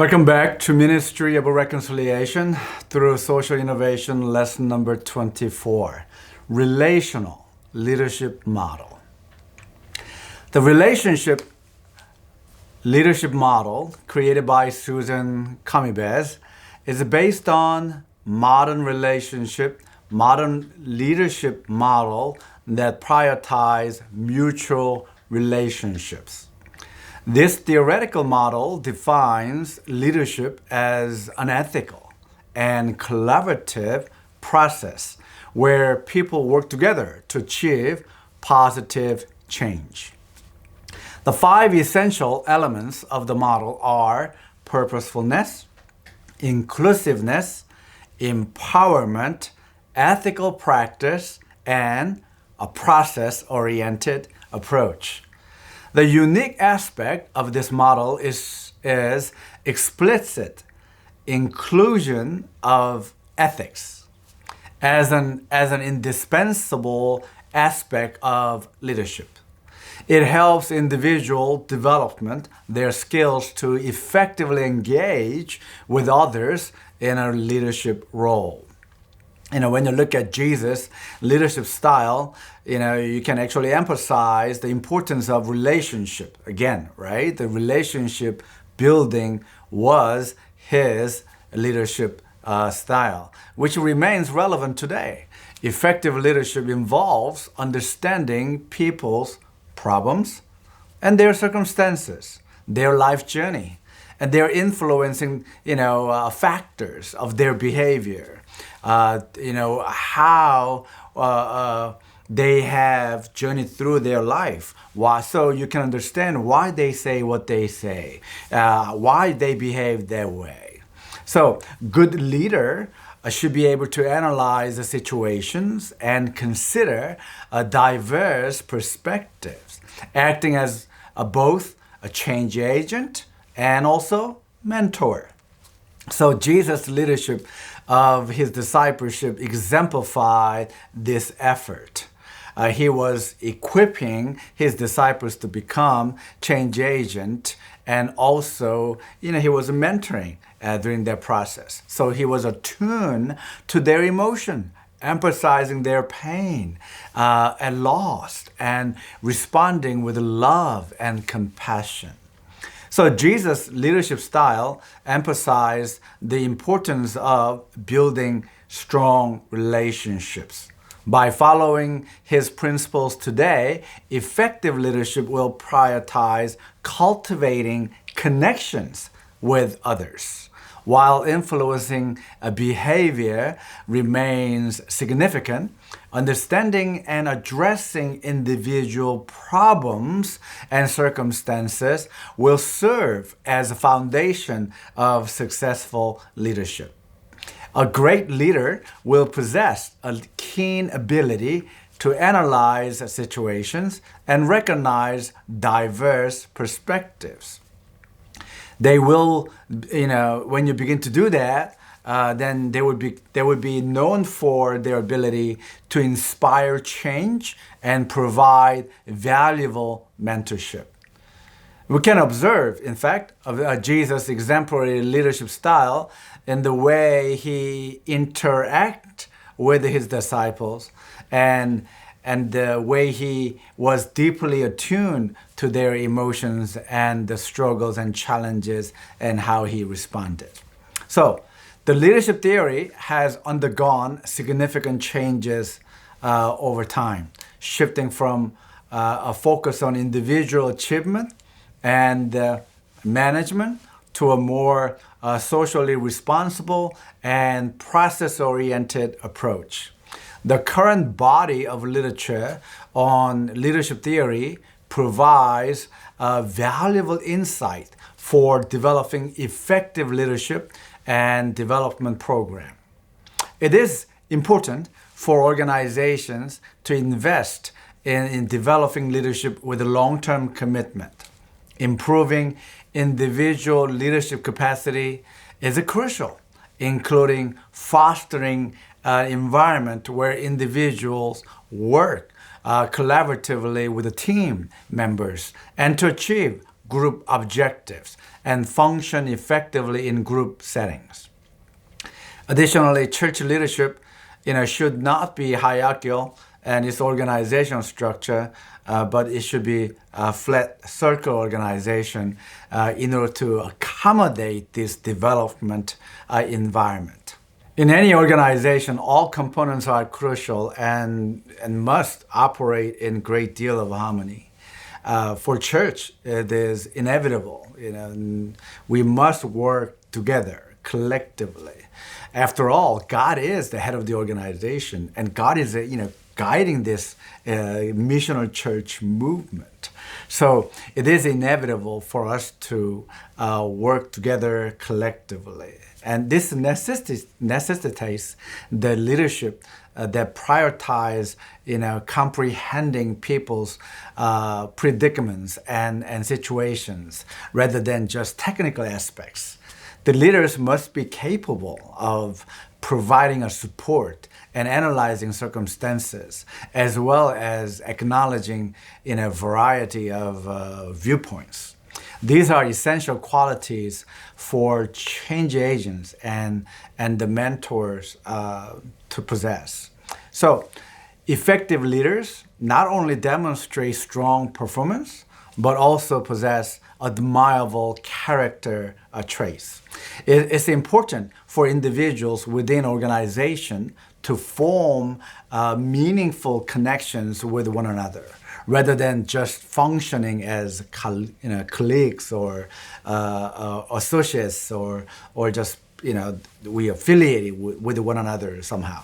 Welcome back to Ministry of Reconciliation through Social Innovation, lesson number 24, Relational Leadership Model. The relationship leadership model created by Susan Camibes is based on modern leadership model that prioritize mutual relationships. This theoretical model defines leadership as an ethical and collaborative process where people work together to achieve positive change. The 5 essential elements of the model are purposefulness, inclusiveness, empowerment, ethical practice, and a process-oriented approach. The unique aspect of this model is explicit inclusion of ethics as an indispensable aspect of leadership. It helps individual development their skills to effectively engage with others in a leadership role. When you look at Jesus' leadership style, you can actually emphasize the importance of relationship. Again, right? The relationship building was his leadership style, which remains relevant today. Effective leadership involves understanding people's problems and their circumstances, their life journey, and their influencing, factors of their behavior. How they have journeyed through their life. So you can understand why they say what they say, why they behave that way. So good leader should be able to analyze the situations and consider diverse perspectives, acting as both a change agent and also mentor. So Jesus' leadership of his discipleship exemplified this effort. He was equipping his disciples to become change agent, and also, he was mentoring during that process. So he was attuned to their emotion, emphasizing their pain and loss, and responding with love and compassion. So Jesus' leadership style emphasized the importance of building strong relationships. By following his principles today, effective leadership will prioritize cultivating connections with others. While influencing a behavior remains significant, understanding and addressing individual problems and circumstances will serve as a foundation of successful leadership. A great leader will possess a keen ability to analyze situations and recognize diverse perspectives. They will, when you begin to do that, then they would be known for their ability to inspire change and provide valuable mentorship. We can observe, in fact, of Jesus' exemplary leadership style in the way he interacts with his disciples and the way he was deeply attuned to their emotions and the struggles and challenges and how he responded. So, the leadership theory has undergone significant changes over time, shifting from a focus on individual achievement and management to a more socially responsible and process-oriented approach. The current body of literature on leadership theory provides valuable insight for developing effective leadership and development program. It is important for organizations to invest in developing leadership with a long-term commitment. Improving individual leadership capacity is crucial, including fostering an environment where individuals work collaboratively with the team members and to achieve group objectives and function effectively in group settings. Additionally, church leadership should not be hierarchical and its organizational structure, but it should be a flat circle organization in order to accommodate this development environment. In any organization, all components are crucial and must operate in great deal of harmony. For church, it is inevitable. We must work together collectively. After all, God is the head of the organization, and God is, guiding this missional church movement. So it is inevitable for us to work together collectively. And this necessitates the leadership that prioritize, comprehending people's predicaments and situations rather than just technical aspects. The leaders must be capable of providing a support and analyzing circumstances, as well as acknowledging in a variety of viewpoints. These are essential qualities for change agents and the mentors to possess. So, effective leaders not only demonstrate strong performance, but also possess admirable character traits. It's important for individuals within organization to form meaningful connections with one another, rather than just functioning as colleagues or associates or just we affiliated with one another somehow.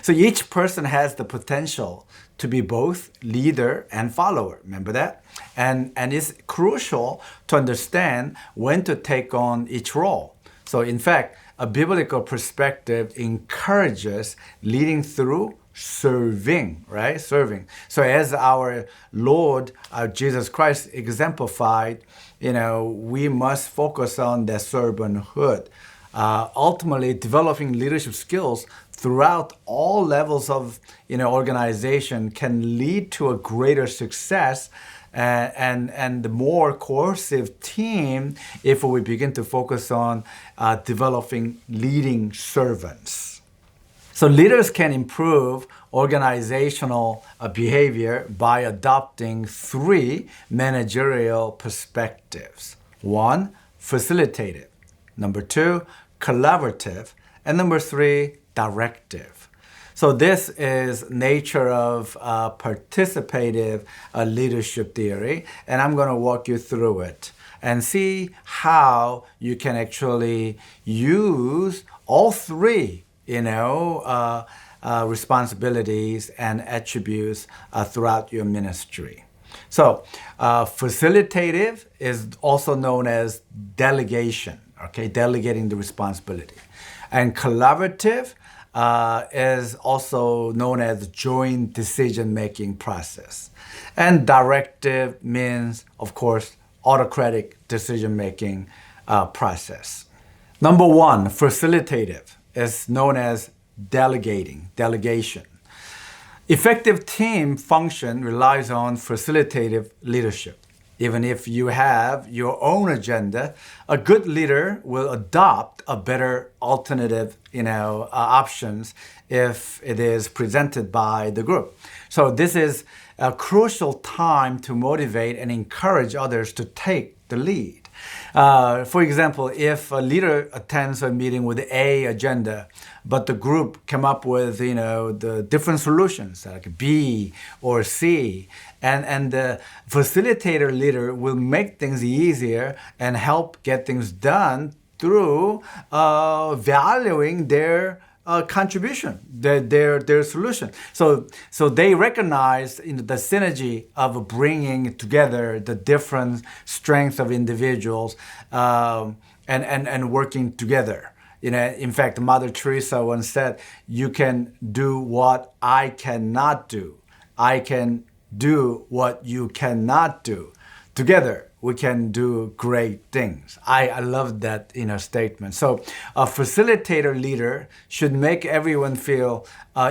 So each person has the potential to be both leader and follower. Remember that? And it's crucial to understand when to take on each role. So in fact, a biblical perspective encourages leading through serving, right? Serving. So as our Lord, Jesus Christ exemplified, we must focus on the servanthood. Ultimately, developing leadership skills throughout all levels of organization can lead to a greater success and the more cohesive team if we begin to focus on developing leading servants. So leaders can improve organizational behavior by adopting 3 managerial perspectives. 1, facilitative. Number 2, collaborative. And number 3, directive. So this is nature of participative leadership theory, and I'm going to walk you through it and see how you can actually use all 3 responsibilities and attributes throughout your ministry. So facilitative is also known as delegation, delegating the responsibility. And collaborative is also known as joint decision-making process. And directive means, of course, autocratic decision-making process. Number 1, facilitative, is known as delegation. Effective team function relies on facilitative leadership. Even if you have your own agenda, a good leader will adopt a better alternative, options if it is presented by the group. So this is a crucial time to motivate and encourage others to take the lead. For example, if a leader attends a meeting with A agenda, but the group come up with, the different solutions like B or C, and the facilitator leader will make things easier and help get things done through valuing their contribution, their solution. So they recognize the synergy of bringing together the different strengths of individuals and working together. In fact, Mother Teresa once said, "You can do what I cannot do. I can do what you cannot do. Together, we can do great things." I love that statement. So a facilitator leader should make everyone feel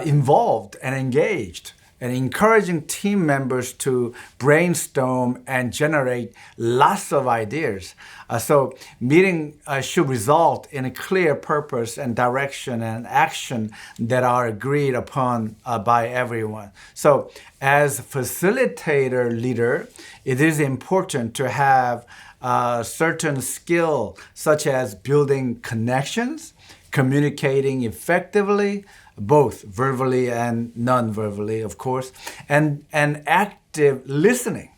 involved and engaged. and encouraging team members to brainstorm and generate lots of ideas. So meeting should result in a clear purpose and direction and action that are agreed upon by everyone. So as facilitator leader, it is important to have certain skill such as building connections, communicating effectively, both verbally and non-verbally, of course, and active listening.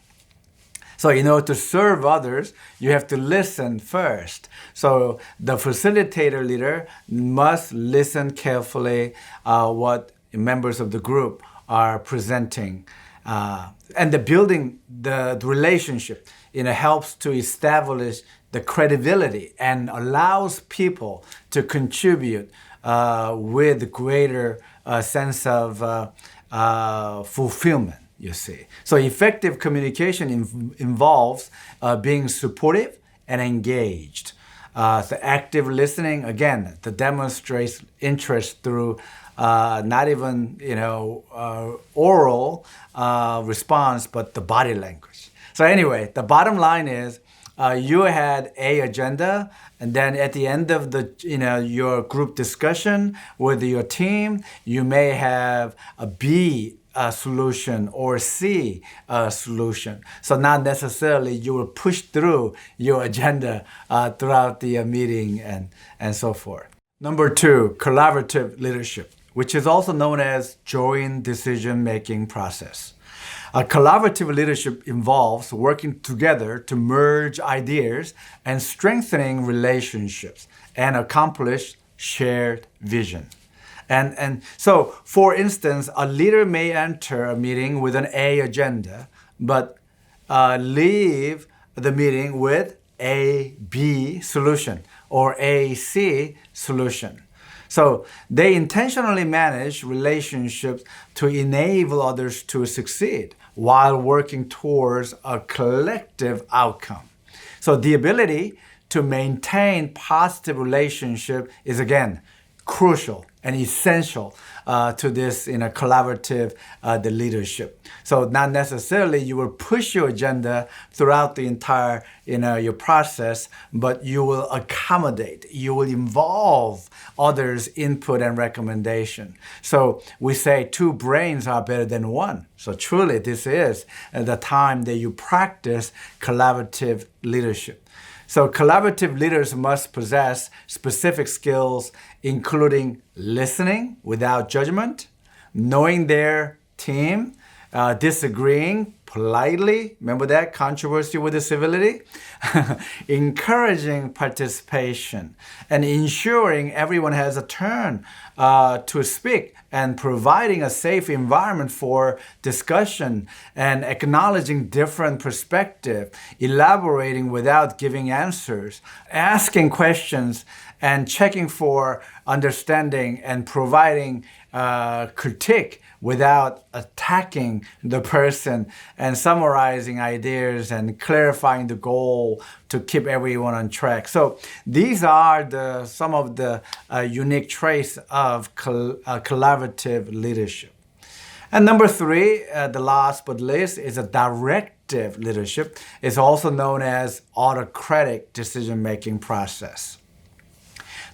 So in order to serve others, you have to listen first. So the facilitator leader must listen carefully what members of the group are presenting. And the building the relationship, helps to establish the credibility and allows people to contribute with greater sense of fulfillment, you see. So effective communication involves being supportive and engaged. So active listening, again, that demonstrates interest through not even, oral response, but the body language. So anyway, the bottom line is you had a agenda, and then at the end of the your group discussion with your team, you may have a B solution or C solution. So not necessarily you will push through your agenda throughout the meeting and so forth. Number 2, collaborative leadership, which is also known as joint decision-making process. Collaborative leadership involves working together to merge ideas and strengthening relationships and accomplish shared vision. And so, for instance, a leader may enter a meeting with an A agenda, but leave the meeting with a B solution or a C solution. So they intentionally manage relationships to enable others to succeed while working towards a collective outcome. So the ability to maintain positive relationship is, again, crucial and essential to this collaborative the leadership. So not necessarily you will push your agenda throughout the entire your process, but you will accommodate, you will involve others' input and recommendation. So we say 2 brains are better than 1. So truly this is the time that you practice collaborative leadership. So collaborative leaders must possess specific skills, including listening without judgment, knowing their team, disagreeing politely, remember that, controversy with the civility, encouraging participation, and ensuring everyone has a turn to speak, and providing a safe environment for discussion, and acknowledging different perspectives, elaborating without giving answers, asking questions, and checking for understanding, and providing critique without attacking the person, and summarizing ideas and clarifying the goal to keep everyone on track. So these are some of the unique traits of collaborative leadership. And number 3, the last but least, is a directive leadership. It's also known as autocratic decision-making process.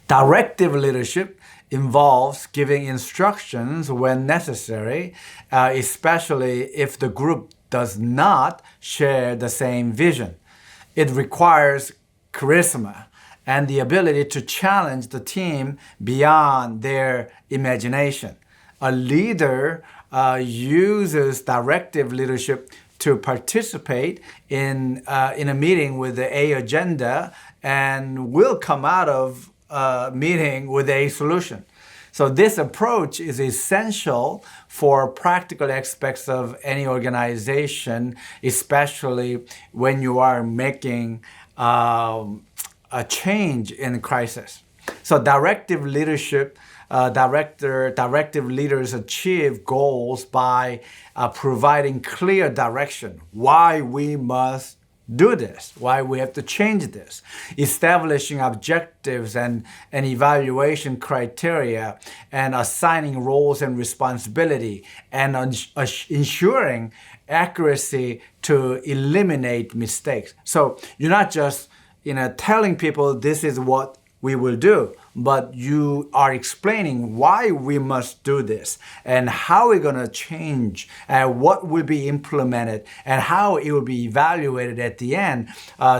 Directive leadership involves giving instructions when necessary, especially if the group does not share the same vision. It requires charisma and the ability to challenge the team beyond their imagination. A leader uses directive leadership to participate in a meeting with the A agenda and will come out of meeting with a solution. So this approach is essential for practical aspects of any organization, especially when you are making a change in crisis. So directive leadership, directive leaders achieve goals by providing clear direction, why we must do this, why we have to change this, establishing objectives and evaluation criteria, and assigning roles and responsibility, and ensuring accuracy to eliminate mistakes. So you're not just telling people this is what we will do, but you are explaining why we must do this and how we're going to change and what will be implemented and how it will be evaluated at the end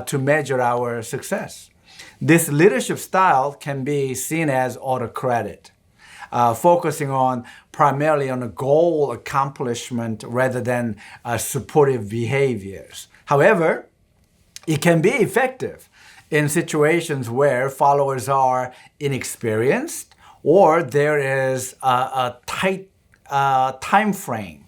to measure our success. This leadership style can be seen as autocratic, focusing primarily on a goal accomplishment rather than supportive behaviors. However, it can be effective in situations where followers are inexperienced or there is a tight time frame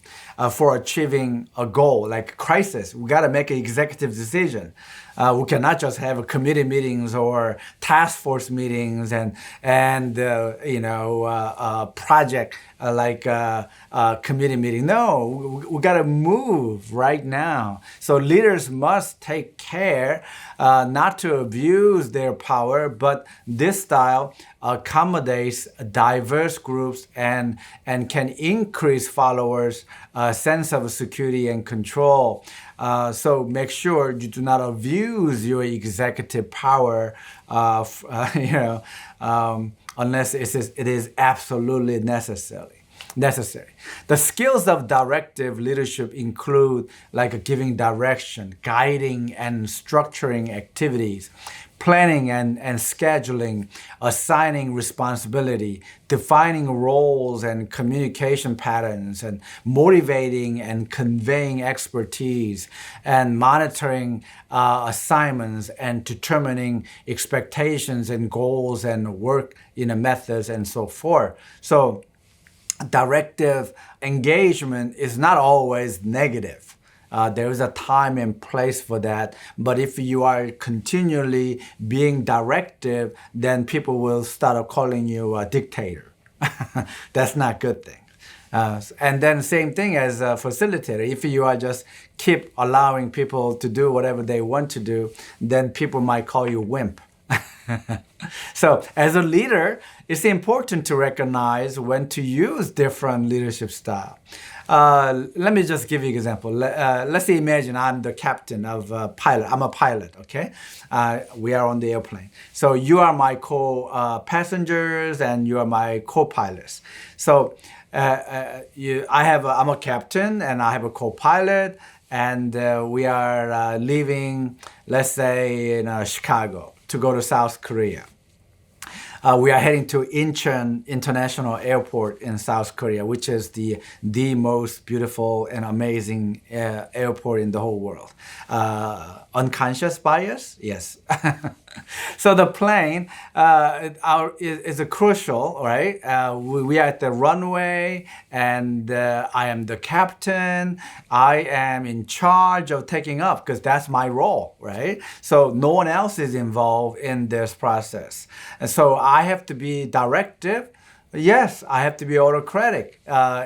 for achieving a goal, like a crisis. We got to make an executive decision. We cannot just have committee meetings or task force meetings and project committee meeting. No, we got to move right now. So leaders must take care not to abuse their power, but this style accommodates diverse groups and can increase followers' sense of security and control. So make sure you do not abuse your executive power, unless it is absolutely necessary. The skills of directive leadership include giving direction, guiding and structuring activities, planning and scheduling, assigning responsibility, defining roles and communication patterns, and motivating and conveying expertise, and monitoring assignments and determining expectations and goals and work methods and so forth. So directive engagement is not always negative. There is a time and place for that. But if you are continually being directive, then people will start calling you a dictator. That's not a good thing. And then same thing as a facilitator. If you are just keep allowing people to do whatever they want to do, then people might call you wimp. So as a leader, it's important to recognize when to use different leadership style. Let me just give you an example. Let's say imagine I'm the captain of a pilot. I'm a pilot, okay? We are on the airplane. So you are my co-passengers and you are my co-pilots. So I'm a captain and I have a co-pilot, and we are leaving, let's say, in Chicago to go to South Korea. We are heading to Incheon International Airport in South Korea, which is the most beautiful and amazing airport in the whole world. Unconscious bias? Yes. So the plane is crucial, right? We are at the runway, and I am the captain. I am in charge of taking off because that's my role, right? So no one else is involved in this process. And so I have to be directive. Yes, I have to be autocratic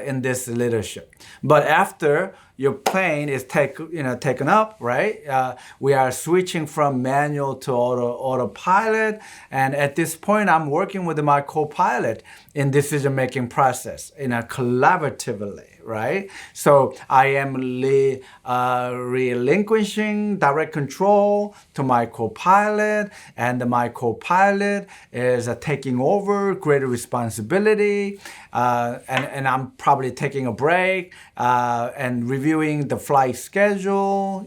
in this leadership. But after your plane is taken up, right? We are switching from manual to autopilot, and at this point, I'm working with my co-pilot in decision-making process collaboratively, right? So I am relinquishing direct control to my co-pilot, and my co-pilot is taking over greater responsibility, and I'm probably taking a break and reviewing the flight schedule,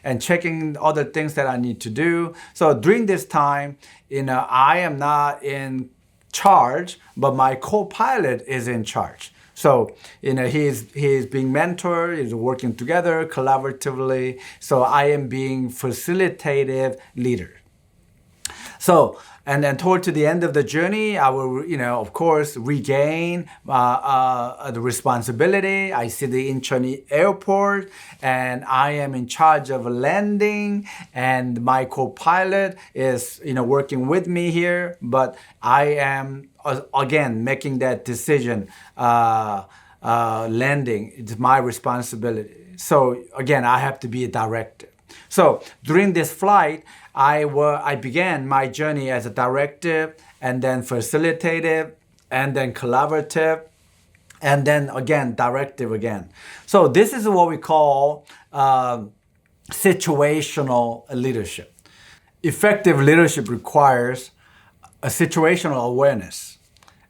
and checking other things that I need to do. So during this time, I am not in charge, but my co-pilot is in charge. So, he's being mentored, he's working together collaboratively. So I am being facilitative leader. So, and then toward to the end of the journey, I will, of course, regain the responsibility. I see the Incheon airport, and I am in charge of landing, and my co-pilot is, working with me here. But I am, again, making that decision, landing. It's my responsibility. So, again, I have to be a directive. So during this flight, I began my journey as a directive, and then facilitative, and then collaborative, and then again directive again. So this is what we call situational leadership. Effective leadership requires a situational awareness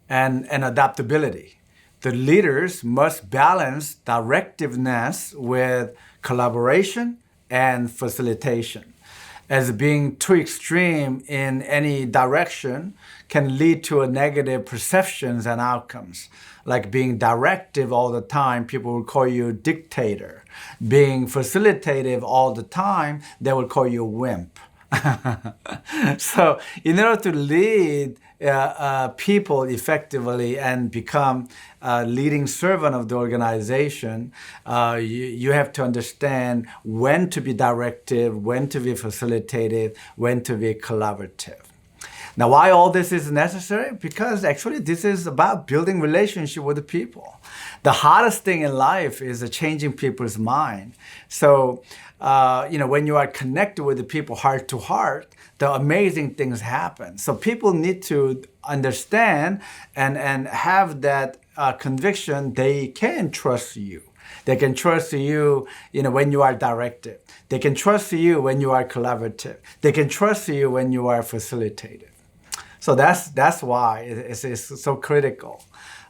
and adaptability. The leaders must balance directiveness with collaboration and facilitation, as being too extreme in any direction can lead to a negative perceptions and outcomes. Like being directive all the time, people will call you a dictator. Being facilitative all the time, they will call you a wimp. So in order to lead people effectively and become a leading servant of the organization, you have to understand when to be directive, when to be facilitative, when to be collaborative. Now, why all this is necessary? Because actually this is about building relationship with the people. The hardest thing in life is changing people's mind. So, when you are connected with the people heart to heart, the amazing things happen. So people need to understand and have that conviction they can trust you. They can trust you, when you are directive. They can trust you when you are collaborative. They can trust you when you are facilitative. So that's why it's so critical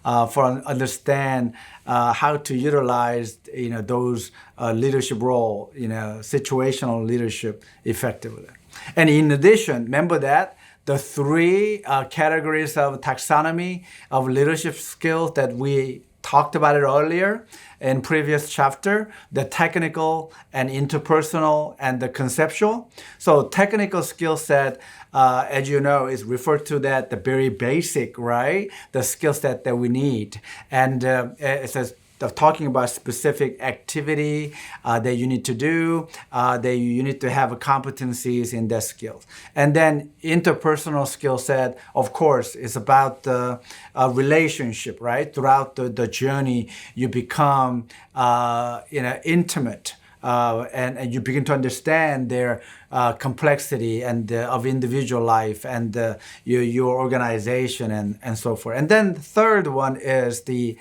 for understand how to utilize those leadership role, situational leadership effectively. And in addition, remember that the three categories of taxonomy of leadership skills that we talked about it earlier in previous chapter, the technical and interpersonal and the conceptual. So technical skill set, as you know, is referred to that the very basic, right? The skill set that we need. And it says talking about specific activity that you need to do, that you need to have competencies in that skills. And then interpersonal skill set, of course, is about the relationship, right? Throughout the journey, you become intimate. And you begin to understand their complexity and of individual life and your organization and so forth. And then the third one is the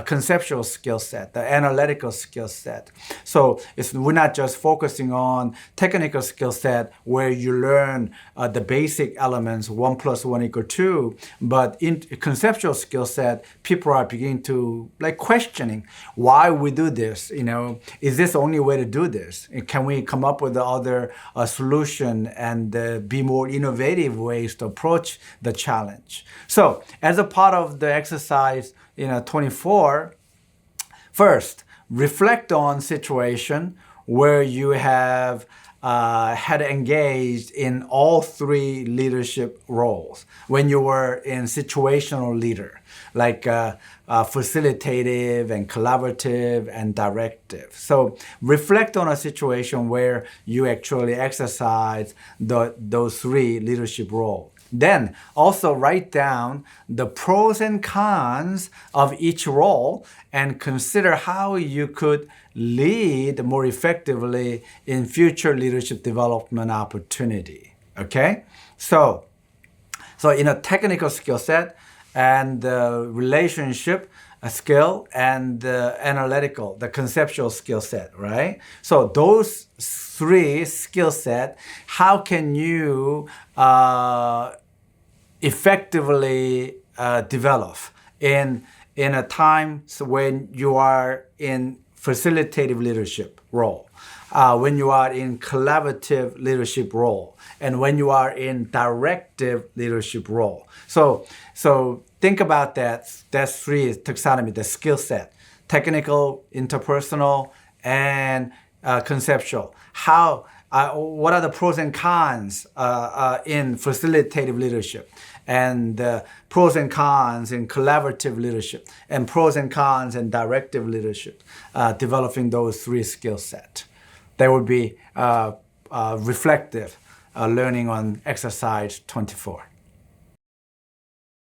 conceptual skill set, the analytical skill set. So we're not just focusing on technical skill set where you learn the basic elements, 1 + 1 = 2, but in conceptual skill set, people are beginning to questioning why we do this. Is this the only way to do this? Can we come up with other solution and be more innovative ways to approach the challenge? So as a part of the exercise 24, first, reflect on situation where you have had engaged in all three leadership roles when you were in situational leader, like facilitative and collaborative and directive. So reflect on a situation where you actually exercise those three leadership roles. Then also write down the pros and cons of each role and consider how you could lead more effectively in future leadership development opportunity. Okay? So in a technical skill set and relationship skill and analytical, the conceptual skill set, right? So those three skill set, how can you effectively develop in a time when you are in facilitative leadership role, when you are in collaborative leadership role, and when you are in directive leadership role. So think about that. That's three taxonomy, the skill set, technical, interpersonal, and conceptual. What are the pros and cons in facilitative leadership, and pros and cons in collaborative leadership, and pros and cons in directive leadership, developing those three skill sets. That would be reflective learning on exercise 24.